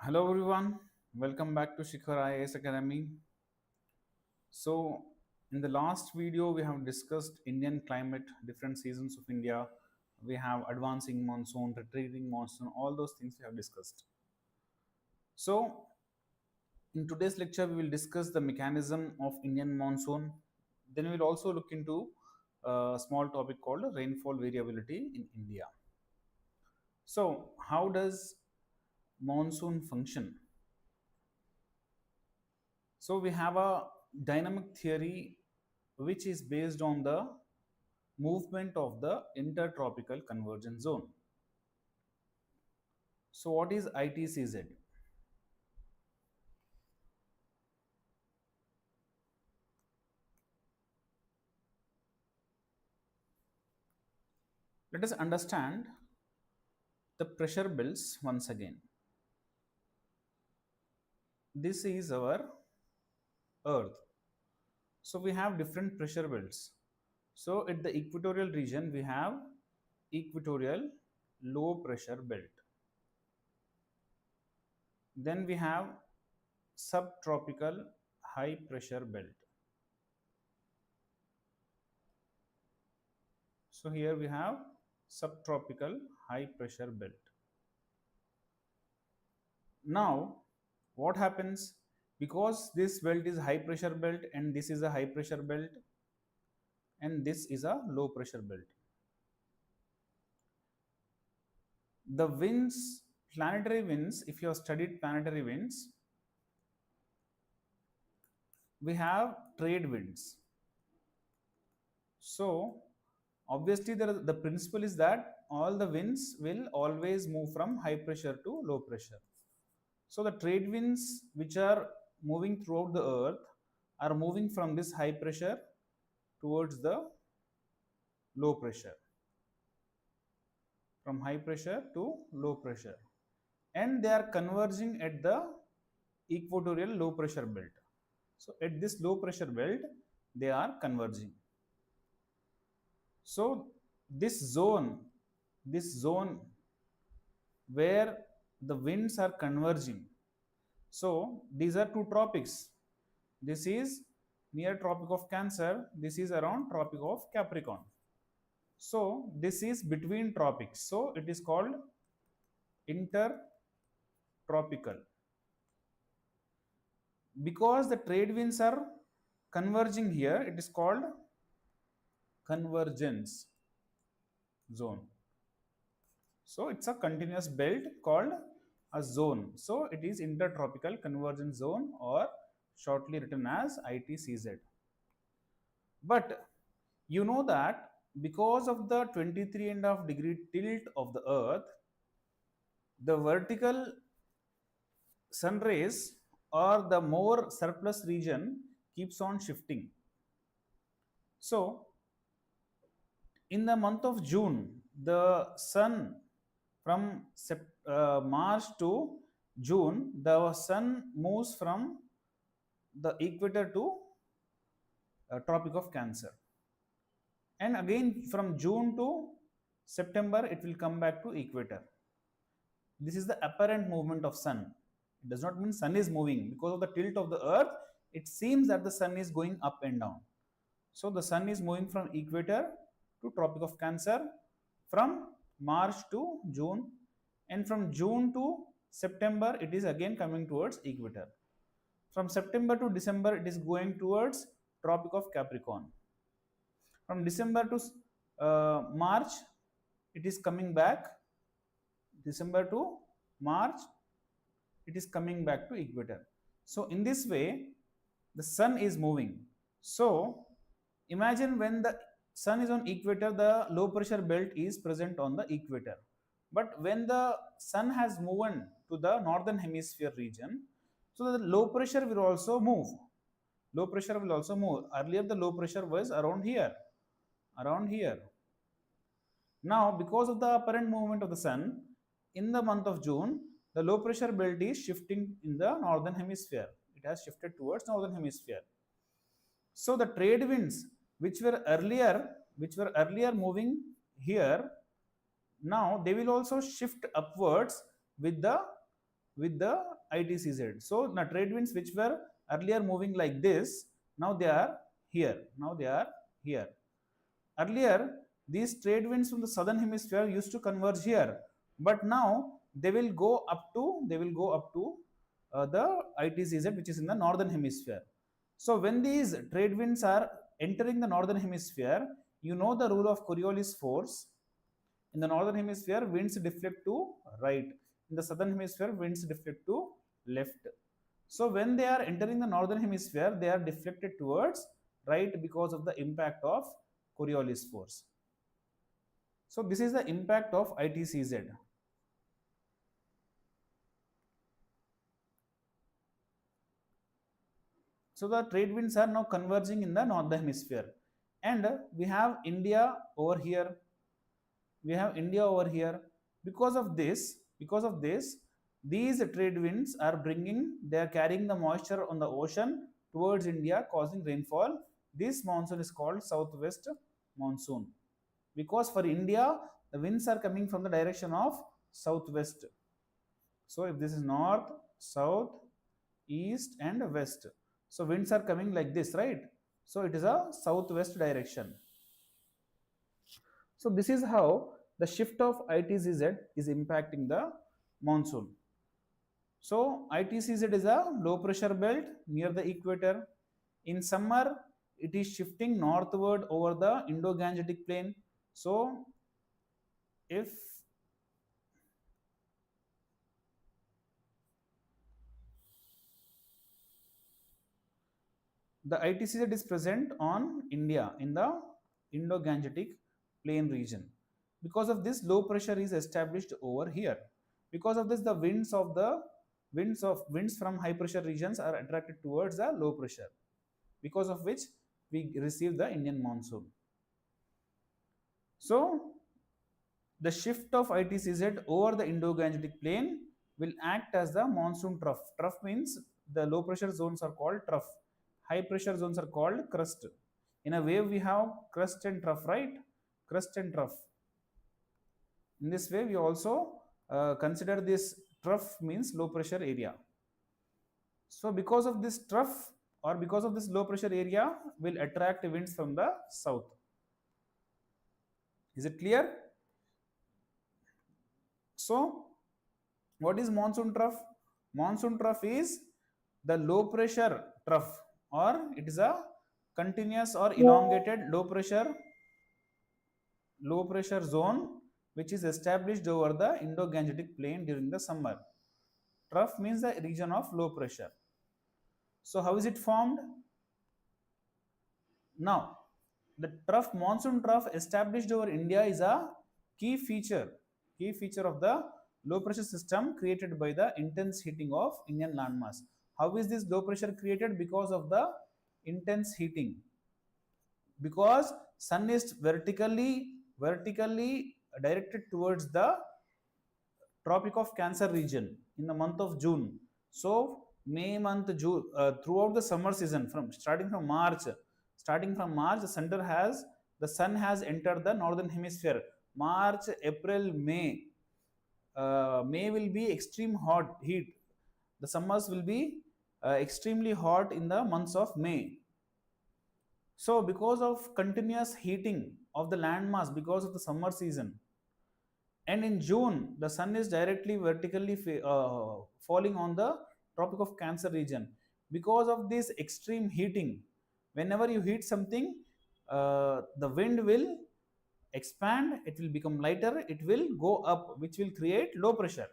Hello everyone, welcome back to Shikara Academy. So, in the last video, we have discussed Indian climate, different seasons of India. We have advancing monsoon, retreating monsoon, all those things we have discussed. So, in today's lecture, we will discuss the mechanism of Indian monsoon. Then we will also look into a small topic called rainfall variability in India. So, how does monsoon function? So we have a dynamic theory which is based on the movement of the intertropical convergence zone. So what is ITCZ? Let us understand the pressure belts once again. This is our earth. So we have different pressure belts. So at the equatorial region we have equatorial low pressure belt. Then we have subtropical high pressure belt. So here we have subtropical high pressure belt. Now what happens, because this belt is high pressure belt and this is a high pressure belt and this is a low pressure belt. The winds, planetary winds, if you have studied planetary winds, we have trade winds. So obviously the principle is that all the winds will always move from high pressure to low pressure. So the trade winds which are moving throughout the earth are moving from this high pressure towards the low pressure, from high pressure to low pressure, and they are converging at the equatorial low pressure belt. So at this low pressure belt they are converging. So this zone where the winds are converging, so these are two tropics. This is near Tropic of Cancer, this is around Tropic of Capricorn. So this is between tropics, so it is called intertropical. Because the trade winds are converging here, it is called convergence zone. So it's a continuous belt called a zone. So it is intertropical convergence zone, or shortly written as ITCZ. But you know that because of the 23.5 degree tilt of the earth, the vertical sun rays or the more surplus region keeps on shifting. So in the month of June, the sun from March to June, the sun moves from the equator to Tropic of Cancer. And again from June to September, it will come back to equator. This is the apparent movement of sun. It does not mean sun is moving. Because of the tilt of the earth, it seems that the sun is going up and down. So the sun is moving from equator to Tropic of Cancer from March to June, and from June to September it is again coming towards equator. From September to December it is going towards Tropic of Capricorn. From December to March it is coming back. December to March it is coming back to equator. So in this way the sun is moving. So imagine when the sun is on equator, the low pressure belt is present on the equator. But when the sun has moved to the northern hemisphere region, so the low pressure will also move. Low pressure will also move. Earlier the low pressure was around here, around here. Now because of the apparent movement of the sun, in the month of June, the low pressure belt is shifting in the northern hemisphere. It has shifted towards northern hemisphere. So the trade winds which were earlier moving here, now they will also shift upwards with the with the ITCZ. So the trade winds which were earlier moving like this, now they are here. Now they are here. Earlier, these trade winds from the southern hemisphere used to converge here, but now they will go up to the ITCZ, which is in the northern hemisphere. So when these trade winds are entering the northern hemisphere, you know the rule of Coriolis force. In the northern hemisphere, winds deflect to right. In the southern hemisphere, winds deflect to left. So when they are entering the northern hemisphere, they are deflected towards right because of the impact of Coriolis force. So this is the impact of ITCZ. So the trade winds are now converging in the northern hemisphere, and we have India over here. We have India over here. Because of this, these trade winds are they are carrying the moisture on the ocean towards India, causing rainfall. This monsoon is called southwest monsoon, because for India, the winds are coming from the direction of southwest. So if this is north, south, east and west, so winds are coming like this, right? So it is a southwest direction. So this is how the shift of ITCZ is impacting the monsoon. So ITCZ is a low pressure belt near the equator. In summer, it is shifting northward over the Indo-Gangetic plain. So if the ITCZ is present on India in the Indo-Gangetic plain region. Because of this, low pressure is established over here. Because of this, the winds from high pressure regions are attracted towards the low pressure, because of which we receive the Indian monsoon. So the shift of ITCZ over the Indo-Gangetic plain will act as the monsoon trough. Trough means the low pressure zones are called trough. High pressure zones are called crust. In a wave, we have crust and trough, right? Crust and trough. In this way, we also consider this trough means low pressure area. So because of this trough or because of this low pressure area will attract winds from the south. Is it clear? So what is monsoon trough? Monsoon trough is the low pressure trough, or it is a continuous or elongated low pressure zone which is established over the Indo-Gangetic plain during the summer. Trough means the region of low pressure. So how is it formed? Now, the monsoon trough established over India is a key feature of the low pressure system created by the intense heating of Indian landmass. How is this low pressure created? Because of the intense heating. Because sun is vertically directed towards the Tropic of Cancer region in the month of June. So May month, June, throughout the summer season, starting from March, the sun has entered the northern hemisphere. March, April, May. May will be extreme heat. The summers will be extremely hot in the months of May. So because of continuous heating of the landmass because of the summer season, and in June the sun is directly vertically falling on the Tropic of Cancer region. Because of this extreme heating, whenever you heat something, the wind will expand, it will become lighter, it will go up, which will create low pressure.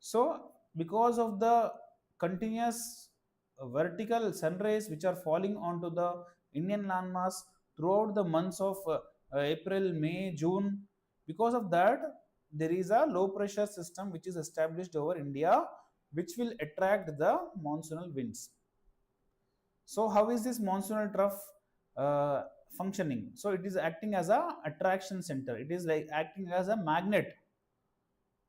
So because of the continuous vertical sun rays which are falling onto the Indian landmass throughout the months of April, May, June, because of that, there is a low pressure system which is established over India, which will attract the monsoonal winds. So how is this monsoonal trough functioning? So it is acting as a attraction center. It is like acting as a magnet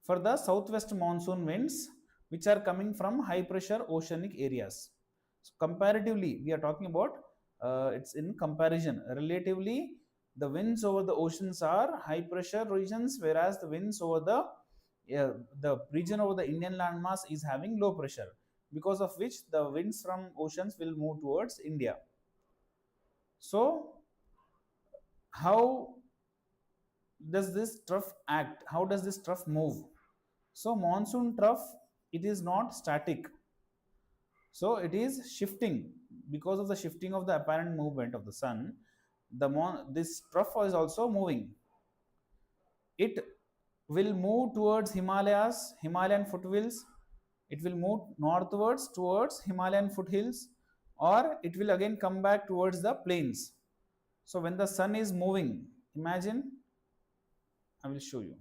for the southwest monsoon winds which are coming from high pressure oceanic areas. So comparatively, we are talking about it's in comparison. Relatively, the winds over the oceans are high pressure regions, whereas the winds over the the region over the Indian landmass is having low pressure, because of which the winds from oceans will move towards India. So how does this trough act? How does this trough move? So monsoon trough, it is not static. So it is shifting. Because of the shifting of the apparent movement of the sun, this trough is also moving. It will move towards Himalayas, Himalayan foothills. It will move northwards towards Himalayan foothills, or it will again come back towards the plains. So when the sun is moving, imagine, I will show you.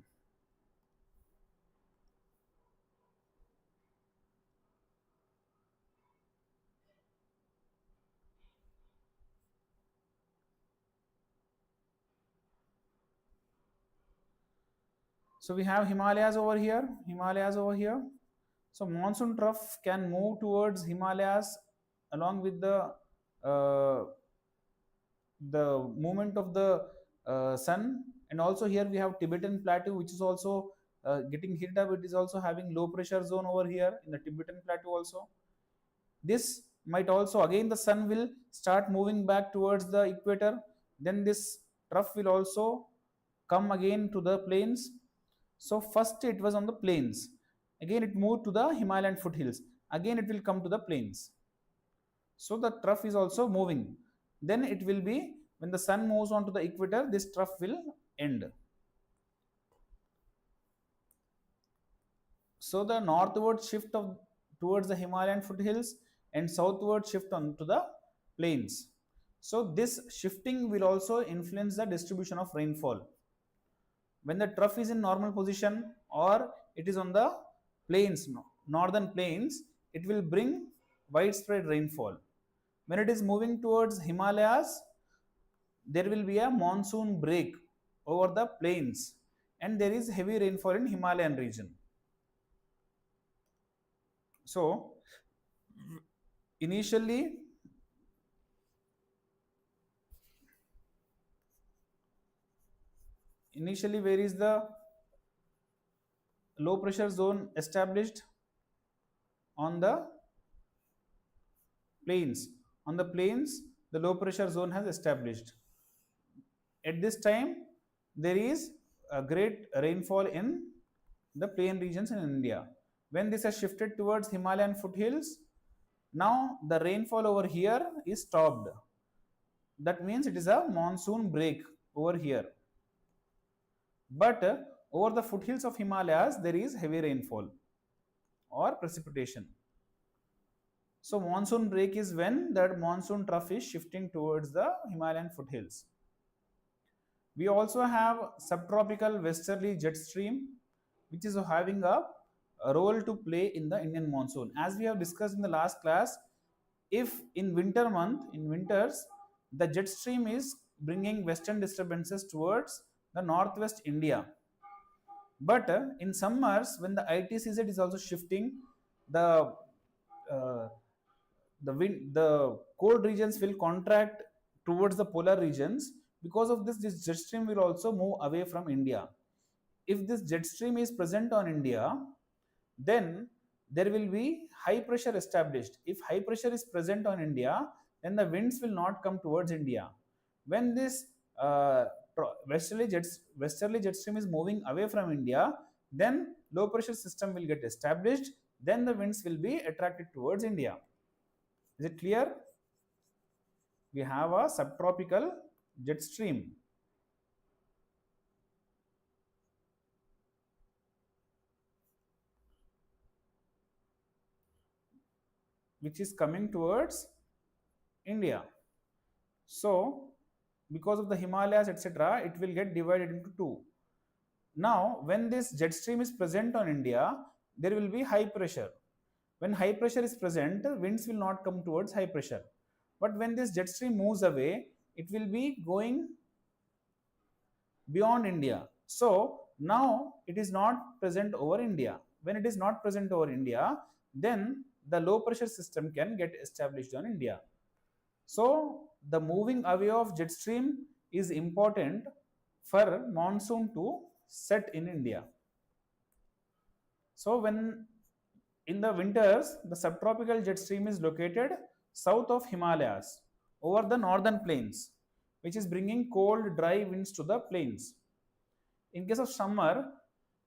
So we have Himalayas over here, Himalayas over here. So monsoon trough can move towards Himalayas along with uh, the movement of the sun. And also here we have Tibetan plateau, which is also getting heated up. It is also having low pressure zone over here in the Tibetan plateau also. This might also, again the sun will start moving back towards the equator. Then this trough will also come again to the plains. So first it was on the plains, again it moved to the Himalayan foothills, again it will come to the plains. So the trough is also moving. Then it will be, when the sun moves on to the equator, this trough will end. So the northward shift of towards the Himalayan foothills and southward shift on to the plains. So this shifting will also influence the distribution of rainfall. When the trough is in normal position or it is on the plains, northern plains, it will bring widespread rainfall. When it is moving towards Himalayas, there will be a monsoon break over the plains and there is heavy rainfall in Himalayan region. So initially where is the low pressure zone established? On the plains. On the plains, the low pressure zone has established. At this time, there is a great rainfall in the plain regions in India. When this has shifted towards Himalayan foothills, now the rainfall over here is stopped. That means it is a monsoon break over here. But over the foothills of Himalayas, there is heavy rainfall or precipitation. So monsoon break is when that monsoon trough is shifting towards the Himalayan foothills. We also have subtropical westerly jet stream, which is having a role to play in the Indian monsoon. As we have discussed in the last class, if in winters, the jet stream is bringing western disturbances towards the northwest India. But in summers, when the ITCZ is also shifting, the the cold regions will contract towards the polar regions. Because of this jet stream will also move away from India. If this jet stream is present on India, then there will be high pressure established. If high pressure is present on India, then the winds will not come towards India. When this westerly jet stream is moving away from India, then low pressure system will get established. Then the winds will be attracted towards India. Is it clear? We have a subtropical jet stream. Which is coming towards India. So because of the Himalayas, etc., it will get divided into two. Now when this jet stream is present on India, there will be high pressure. When high pressure is present, winds will not come towards high pressure. But when this jet stream moves away, it will be going beyond India. So now it is not present over India. When it is not present over India, then the low pressure system can get established on India. So the moving away of jet stream is important for monsoon to set in India. So when in the winters, the subtropical jet stream is located south of Himalayas over the northern plains, which is bringing cold, dry winds to the plains. In case of summer,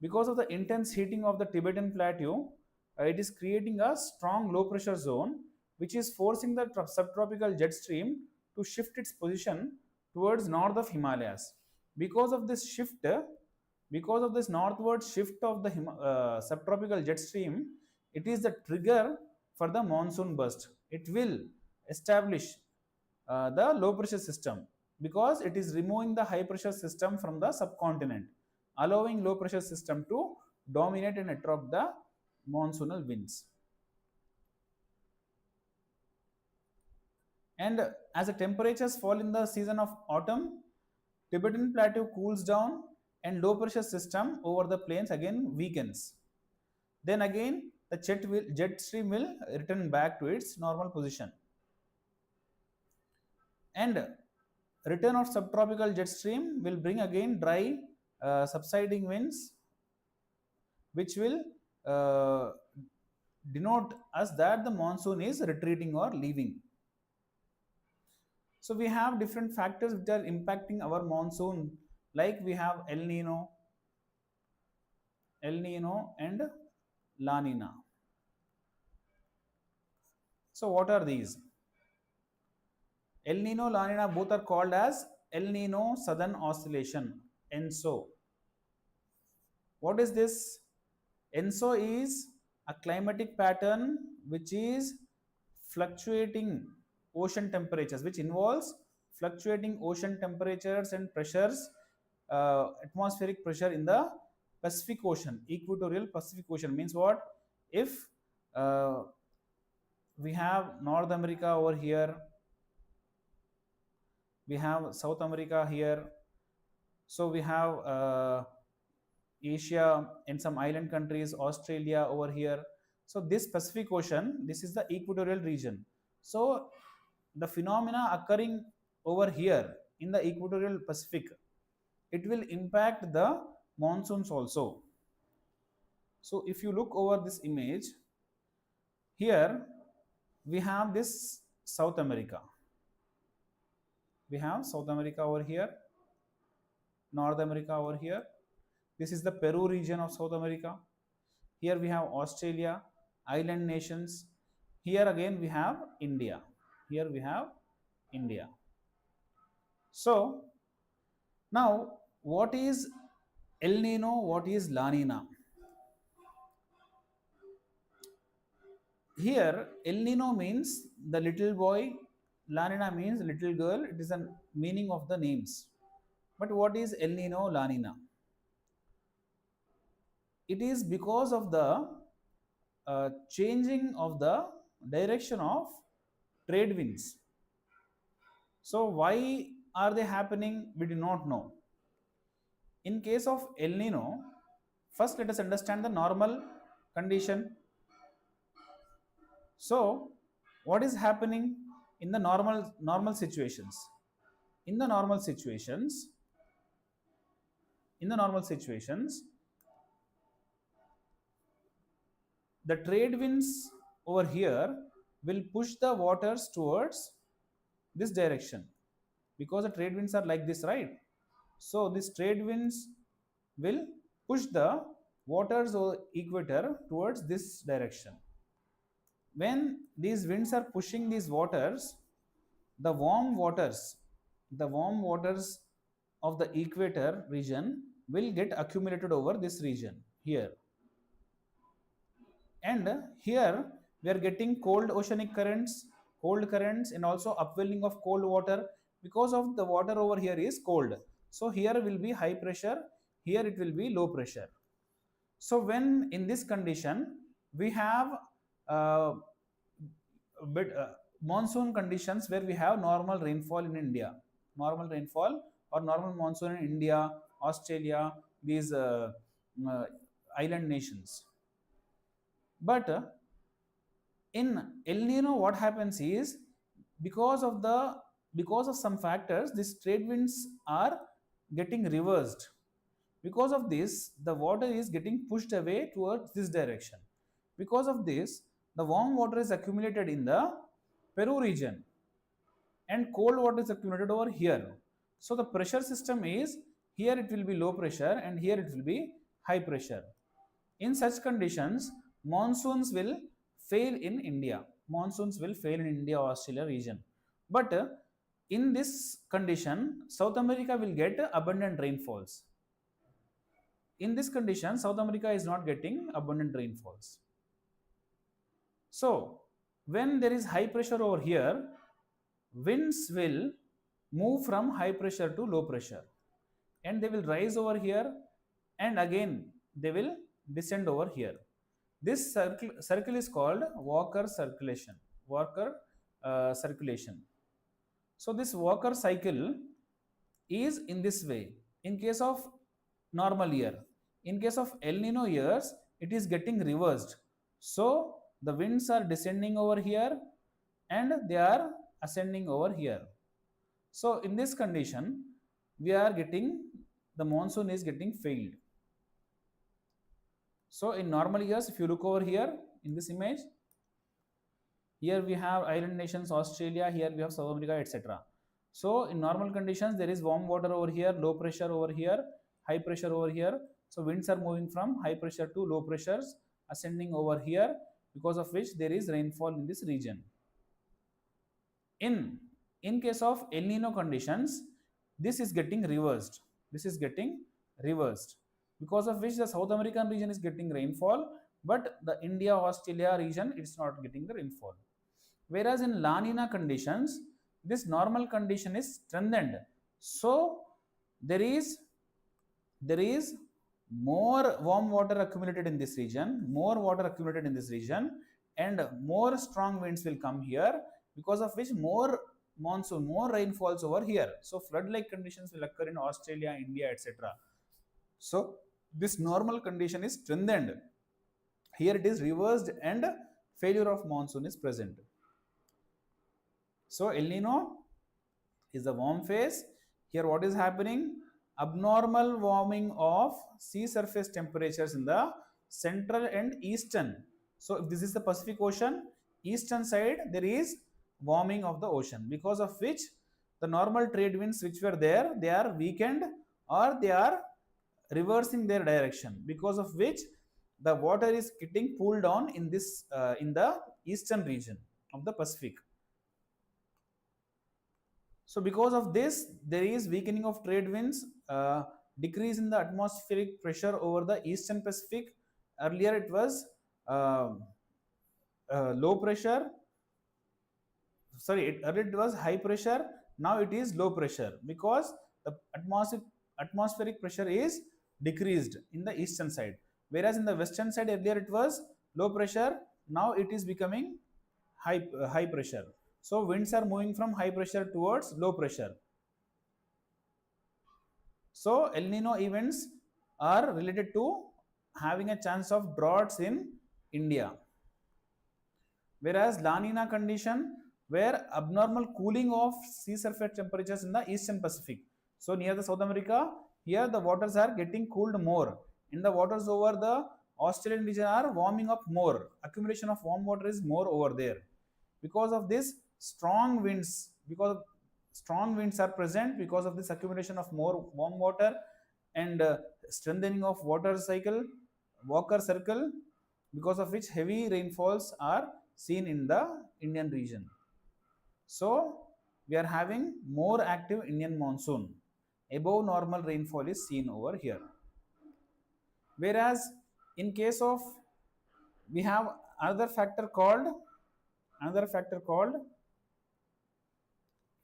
because of the intense heating of the Tibetan plateau, it is creating a strong low pressure zone which is forcing the subtropical jet stream to shift its position towards north of Himalayas. Because of this shift, because of this northward shift of the subtropical jet stream, it is the trigger for the monsoon burst. It will establish the low pressure system because it is removing the high pressure system from the subcontinent, allowing low pressure system to dominate and attract the monsoonal winds. And as the temperatures fall in the season of autumn, Tibetan plateau cools down and low pressure system over the plains again weakens. Then again the jet stream will return back to its normal position. And return of subtropical jet stream will bring again dry subsiding winds, which will denote us that the monsoon is retreating or leaving. So we have different factors which are impacting our monsoon, like we have El Nino and La Nina. So what are these? El Nino, La Nina both are called as El Nino Southern Oscillation, ENSO. What is this? ENSO is a climatic pattern which is fluctuating ocean temperatures, which involves fluctuating ocean temperatures and pressures, atmospheric pressure in the Pacific Ocean, equatorial Pacific Ocean. Means what? If we have North America over here, we have South America here, so we have Asia and some island countries, Australia over here. So this Pacific Ocean, this is the equatorial region. So the phenomena occurring over here in the equatorial Pacific, it will impact the monsoons also. So if you look over this image, here we have this South America. We have South America over here, North America over here. This is the Peru region of South America. Here we have Australia, island nations. Here again we have India. Here we have India. So now what is El Nino? What is La Nina? Here El Nino means the little boy, La Nina means little girl. It is a meaning of the names. But what is El Nino, La Nina? It is because of the changing of the direction of trade winds. So why are they happening? We do not know. In case of El Nino, first let us understand the normal condition. So what is happening in the normal situations? In the normal situations, the trade winds over here will push the waters towards this direction, because the trade winds are like this, right? So these trade winds will push the waters or equator towards this direction. When these winds are pushing these waters, the warm waters of the equator region will get accumulated over this region here. And here we are getting cold oceanic currents, and also upwelling of cold water, because of the water over here is cold. So here will be high pressure, here it will be low pressure. So when in this condition we have monsoon conditions where we have normal rainfall in India, normal rainfall or normal monsoon in India, Australia, these island nations. But in El Nino, what happens is, because of some factors, these trade winds are getting reversed. Because of this, the water is getting pushed away towards this direction. Because of this, the warm water is accumulated in the Peru region and cold water is accumulated over here. So the pressure system is, here it will be low pressure and here it will be high pressure. In such conditions, monsoons will fail in India. Monsoons will fail in India, Australia region. But in this condition, South America will get abundant rainfalls. In this condition, South America is not getting abundant rainfalls. So, when there is high pressure over here, winds will move from high pressure to low pressure and they will rise over here and again they will descend over here. This circle is called Walker circulation. Walker circulation. So this Walker cycle is in this way. In case of normal year, in case of El Nino years, it is getting reversed. So the winds are descending over here and they are ascending over here. So in this condition, we are getting, the monsoon is getting failed. So in normal years, if you look over here in this image, here we have island nations, Australia, here we have South America, etc. So in normal conditions, there is warm water over here, low pressure over here, high pressure over here. So winds are moving from high pressure to low pressures, ascending over here, because of which there is rainfall in this region. In case of El Nino conditions, this is getting reversed. This is getting reversed, because of which the South American region is getting rainfall, but the India, Australia region, it's not getting the rainfall. Whereas in La Nina conditions, this normal condition is strengthened. So there is more warm water accumulated in this region, more water accumulated in this region, and more strong winds will come here, because of which more monsoon, more rainfalls over here. So flood-like conditions will occur in Australia, India, etc. So this normal condition is strengthened. Here it is reversed and failure of monsoon is present. So El Nino is the warm phase. Here what is happening? Abnormal warming of sea surface temperatures in the central and eastern. So if this is the Pacific Ocean, eastern side there is warming of the ocean, because of which the normal trade winds which were there, they are weakened or they are reversing their direction, because of which the water is getting pulled on in this in the eastern region of the Pacific. So because of this, there is weakening of trade winds, decrease in the atmospheric pressure over the eastern Pacific. Earlier it was low pressure, earlier it was high pressure, now it is low pressure, because the atmospheric pressure is decreased in the eastern side, whereas in the western side earlier it was low pressure, now it is becoming high pressure. So winds are moving from high pressure towards low pressure. So El Nino events are related to having a chance of droughts in India, whereas La Nina condition where abnormal cooling of sea surface temperatures in the eastern Pacific. So near the South America, here the waters are getting cooled more. In the waters over the Australian region are warming up more. Accumulation of warm water is more over there. Because of this, strong winds are present, because of this accumulation of more warm water and strengthening of Walker circle, because of which heavy rainfalls are seen in the Indian region. So we are having more active Indian monsoon. Above normal rainfall is seen over here. Whereas in case of, we have another factor called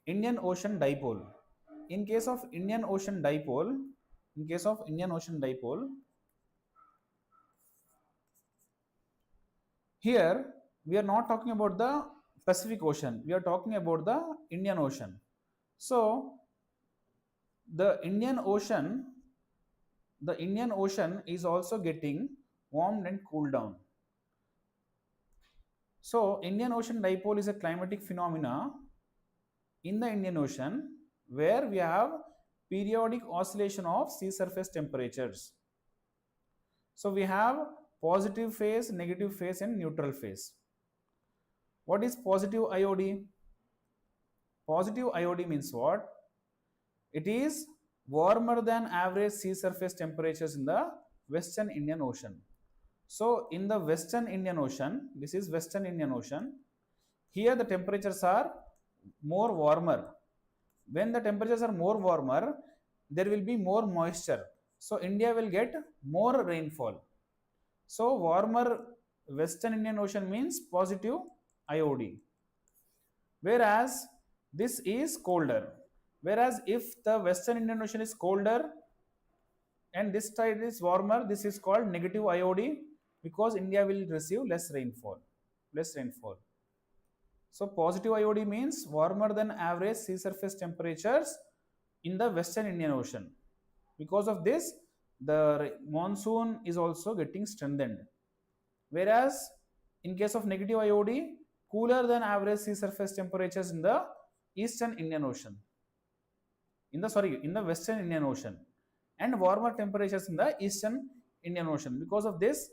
Indian Ocean dipole. In case of Indian Ocean dipole, here we are not talking about the Pacific Ocean, we are talking about the Indian Ocean. So the Indian Ocean is also getting warmed and cooled down. So Indian Ocean dipole is a climatic phenomena in the Indian Ocean where we have periodic oscillation of sea surface temperatures. So we have positive phase, negative phase and neutral phase. What is positive IOD? Positive IOD means what? It is warmer than average sea surface temperatures in the Western Indian Ocean. So in the Western Indian Ocean, this is Western Indian Ocean, here the temperatures are more warmer. When the temperatures are more warmer, there will be more moisture. So India will get more rainfall. So warmer Western Indian Ocean means positive IOD. Whereas this is colder. Whereas if the Western Indian Ocean is colder and this side is warmer, this is called negative IOD because India will receive less rainfall. Less rainfall. So positive IOD means warmer than average sea surface temperatures in the Western Indian Ocean. Because of this, the monsoon is also getting strengthened. Whereas in case of negative IOD, cooler than average sea surface temperatures in the Eastern Indian Ocean. In the Western Indian Ocean, and warmer temperatures in the Eastern Indian Ocean. Because of this,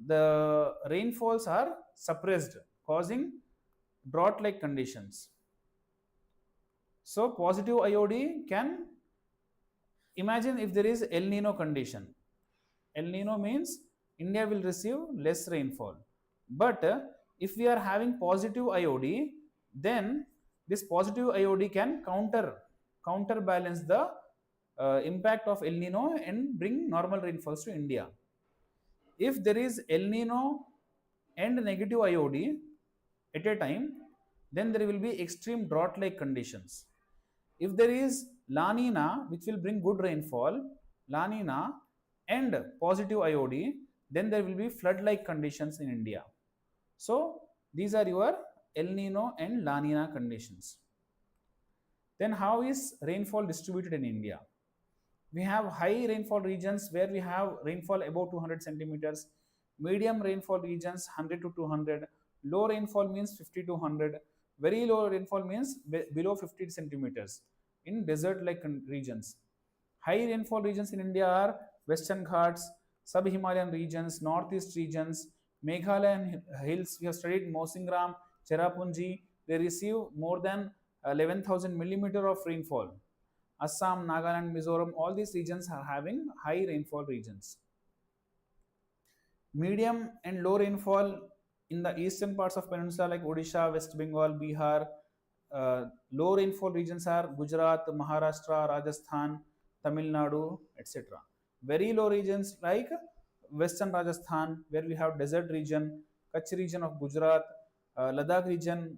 the rainfalls are suppressed, causing drought-like conditions. So positive IOD can, imagine if there is El Nino condition. El Nino means India will receive less rainfall. But if we are having positive IOD, then this positive IOD can counterbalance the impact of El Nino and bring normal rainfalls to India. If there is El Nino and negative IOD at a time, then there will be extreme drought-like conditions. If there is La Nina, which will bring good rainfall, La Nina and positive IOD, then there will be flood-like conditions in India. So these are your El Nino and La Nina conditions. Then how is rainfall distributed in India? We have high rainfall regions where we have rainfall above 200 centimeters, medium rainfall regions 100 to 200, low rainfall means 50 to 100, very low rainfall means below 50 centimeters in desert-like regions. High rainfall regions in India are Western Ghats, Sub-Himalayan regions, Northeast regions, Meghalaya hills. We have studied Mosingram, Cherrapunji. They receive more than 11,000 millimeter of rainfall. Assam, Nagaland, Mizoram, all these regions are having high rainfall regions. Medium and low rainfall in the eastern parts of peninsula like Odisha, West Bengal, Bihar. Low rainfall regions are Gujarat, Maharashtra, Rajasthan, Tamil Nadu, etc. Very low regions like Western Rajasthan, where we have desert region, Kutch region of Gujarat, Ladakh region,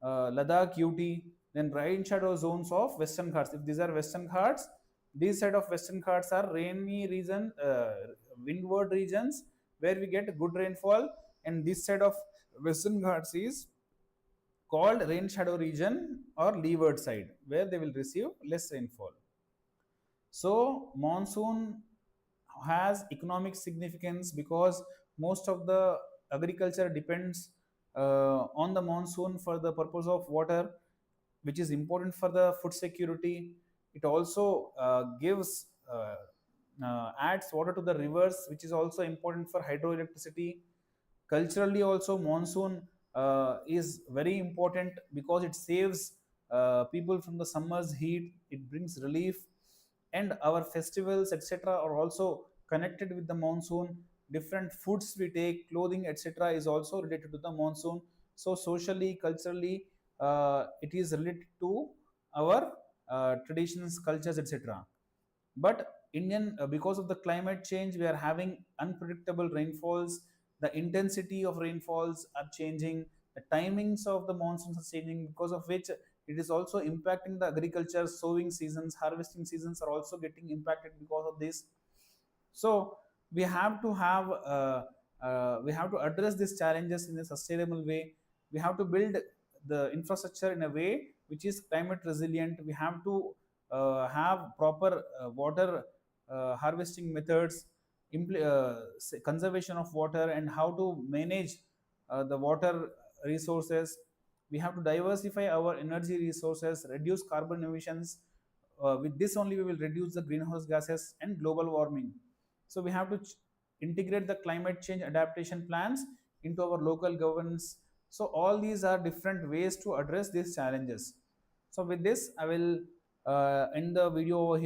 Ladakh, UT, then rain shadow zones of Western Ghats. If these are Western Ghats, these side of Western Ghats are rainy region, windward regions where we get good rainfall, and this side of Western Ghats is called rain shadow region or leeward side where they will receive less rainfall. So monsoon has economic significance because most of the agriculture depends on the monsoon for the purpose of water, which is important for the food security. It also adds water to the rivers, which is also important for hydroelectricity. Culturally also, monsoon is very important because it saves people from the summer's heat. It brings relief, and our festivals etc. are also connected with the monsoon. Different foods we take, clothing etc. is also related to the monsoon. So socially, culturally, it is related to our traditions, cultures etc. But because of the climate change, we are having unpredictable rainfalls. The intensity of rainfalls are changing, the timings of the monsoons are changing, because of which it is also impacting the agriculture. Sowing seasons, harvesting seasons are also getting impacted because of this. So we have to address these challenges in a sustainable way. We have to build the infrastructure in a way which is climate resilient. We have to have proper water harvesting methods, conservation of water, and how to manage the water resources. We have to diversify our energy resources, reduce carbon emissions, with this only we will reduce the greenhouse gases and global warming. So we have to integrate the climate change adaptation plans into our local governance. So all these are different ways to address these challenges. So with this I will end the video over here.